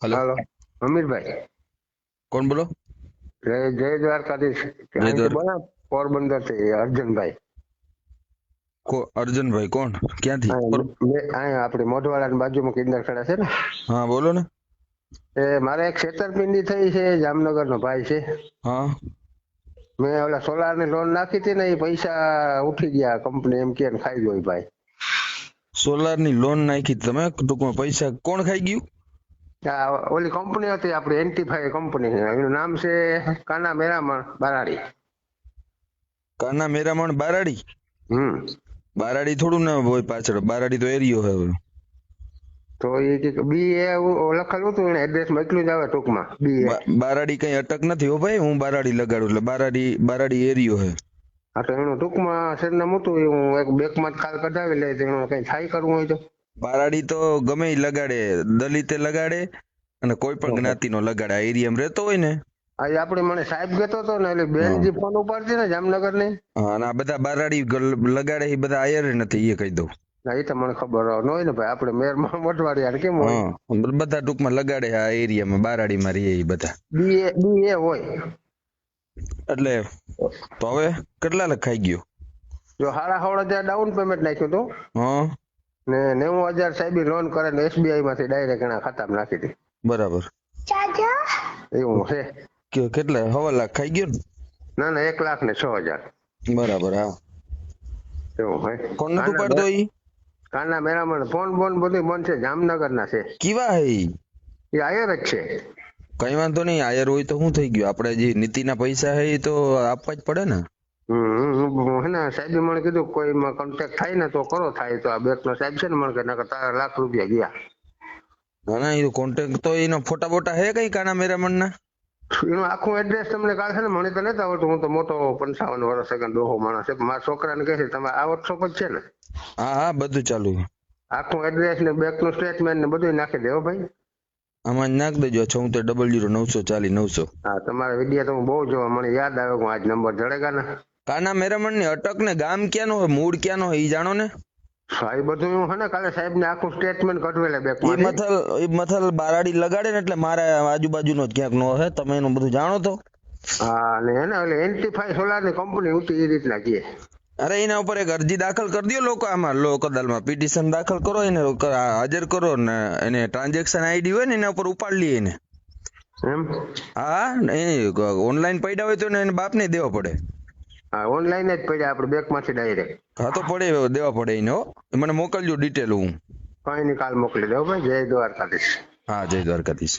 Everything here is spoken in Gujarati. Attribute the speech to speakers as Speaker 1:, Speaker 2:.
Speaker 1: हेलो।
Speaker 2: हेलो अमीर भाई।
Speaker 1: कौन बोलो?
Speaker 2: जय द्वारकाधीश।
Speaker 1: जय
Speaker 2: અહીંથી
Speaker 1: द्वार
Speaker 2: બોલો પોરબંદર થી અર્જુનભાઈ।
Speaker 1: अर्जुन भाई कौन? क्या थी
Speaker 2: અહીંયા અહીંયા આપણી મોઢવાડાની બાજુમાં કિન્નર ખડા છે ને।
Speaker 1: हाँ बोलो ने।
Speaker 2: એ મારે એક છેતરપિંડી થઈ છે, જામનગરનો ભાઈ છે।
Speaker 1: हाँ
Speaker 2: મેં ઓલા સોલાર ની લોન નાખી હતી ને, એ પૈસા ઉઠી ગયા, કંપની એમ કે ખાઈ ગઈ ભાઈ।
Speaker 1: सोलार नी लोन नाखी तमे टूंकमां पैसा कोण खाई गयुं?
Speaker 2: આ ઓલી કંપની હતી આપણી એન્ટીફાઈ કંપની, એનું નામ છે કાના મેરામણ બારાડી।
Speaker 1: काना मेरामण बाराड़ी?
Speaker 2: હમ
Speaker 1: बाराड़ी थोड़ू ना होय पाछळ, बाराड़ी तो एरियो है।
Speaker 2: તો એ કે બી એ લખેલું હતું, એને એડ્રેસ માં એટલું જ આવે ટૂંકમાં બી એ।
Speaker 1: बाराड़ी कई अटक नहीं हो भाई, हूँ बाराड़ी लगाड़ू એટલે बाराड़ी बाराड़ी एरियो है।
Speaker 2: હા તો એનું ટૂંકમાં સરનામું હતું, એ હું એક બેંકમાં કાલ કઢાવી લે, તો એનું કઈ થાય કરવું હોય તો।
Speaker 1: बाराड़ी तो गमे ઈ लगाड़े, दलिते लगाड़े અને કોઈ પણ જ્ઞાતિનો લગાડે, આ એરિયામાં રહેતો હોય ને।
Speaker 2: આજે આપણે મને સાહેબ કહેતો હતો ને, એટલે બેન જે ફોન ઉપાડતી ને જામનગર ની,
Speaker 1: હા, અને આ બધા બારાડી લગાડે એ બધા આયર નથી, એ કહી દઉં।
Speaker 2: એ તો મને ખબર ન હોય ને ભાઈ, આપણે મેરમાં મોઢવાડિયા કેમ હોય।
Speaker 1: હા, બધા ટૂંકમાં લગાડે આ એરિયામાં, બારાડીમાં રહીએ એ બધા।
Speaker 2: બી એ હોય
Speaker 1: એટલે તો હવે કેટલા લખાઈ ગયો?
Speaker 2: જો 16,500 ડાઉન પેમેન્ટ નાખ્યું હતું
Speaker 1: હા
Speaker 2: ને 90,000 સાહેબી લોન કરે ને એસબીઆઈ માંથી ડાયરેક્ટ એના ખાતામાં નાખી હતી,
Speaker 1: બરાબર।
Speaker 2: એવું છે।
Speaker 1: કેટલા હવા લાખ ખાઈ ગયો ને?
Speaker 2: ના ના 1,06,000
Speaker 1: બરાબર। હા,
Speaker 2: એવું હોય।
Speaker 1: કોણ નતું પાડતો ઈ?
Speaker 2: કાના મેરામણ ફોન બોન બધું બંધ છે, જામનગર ના છે,
Speaker 1: કેવા હે ઈ?
Speaker 2: એ આયર જ છે।
Speaker 1: કઈ વાંધો નહીં, આયર હોય તો શું થઈ ગયું, આપણે જે નીતિના પૈસા હે એ તો આપવા જ પડે ને।
Speaker 2: હે ને સાહેબે મને કીધું કોઈમાં કોન્ટેક્ટ થાય ને તો કરો, થાય તો આ બેંક નો સાહેબ છે ને, મને કે નકર તારા લાખ રૂપિયા ગયા।
Speaker 1: ના ના, એ કોન્ટેક્ટ તો એનો ફોટા બોટા હે કઈ કાના મેરામણ ના?
Speaker 2: એનું આખું એડ્રેસ તમને કાઢે છે ને, મને તો નથી આવડતું, હું તો મોટો 55 વર્ષ ડોહો માણસ છે, મારા છોકરાને કહે છે તમે આ WhatsApp જ છે ને?
Speaker 1: હા હા, બધું ચાલુ છે।
Speaker 2: આખું એડ્રેસ ને બેંક નું સ્ટેટમેન્ટ ને બધું નાખી દેવો ભાઈ।
Speaker 1: આમાં જ નાખ દેજો, 7600
Speaker 2: હા, તમારા વિડીયો તો હું બહુ જોવા, મને યાદ આવ્યો કે આજ નંબર જડેગા ને।
Speaker 1: કાના મેરામણ ની અટક ને ગામ ક્યાંનો હોય, મૂળ ક્યાંનો હોય, ઈ જાણો ને?
Speaker 2: હા, એ બધું હું હે ને કાલે સાહેબ ને આખું સ્ટેટમેન્ટ કઢવેલા બેંક
Speaker 1: એ મથલ બારાડી લગાડે ને, એટલે મારા આજુબાજુનો જ ક્યાંક નો હે, તમે એનું બધું જાણો તો?
Speaker 2: હા, ને હે ને એટલે એન્ટીફાઈ સોલાર ની કંપની ઉઠી એ રીતના કહે।
Speaker 1: અરે એના ઉપર એક અરજી દાખલ કરી દો લોકો, આમાં લોક અદાલતમાં પિટિશન દાખલ કરો, એને હાજર કરો ને એને ટ્રાન્ઝેક્શન આઈડી હોય ને એના ઉપર ઉપાડ લઈએ એને।
Speaker 2: એમ?
Speaker 1: હા, એ ઓનલાઈન પડ્યા હોય તો એને બાપને દેવા પડે।
Speaker 2: હા, ઓનલાઈન જ પડ્યા આપણે બેંક માંથી ડાયરેક્ટ।
Speaker 1: હા તો પડે, દેવા પડે એને હો। મને મોકલજો ડિટેલ હું।
Speaker 2: કઈ ની કાલ મોકલી દઉં ભાઈ। જય દ્વારકાધીશ।
Speaker 1: હા, જય દ્વારકાધીશ।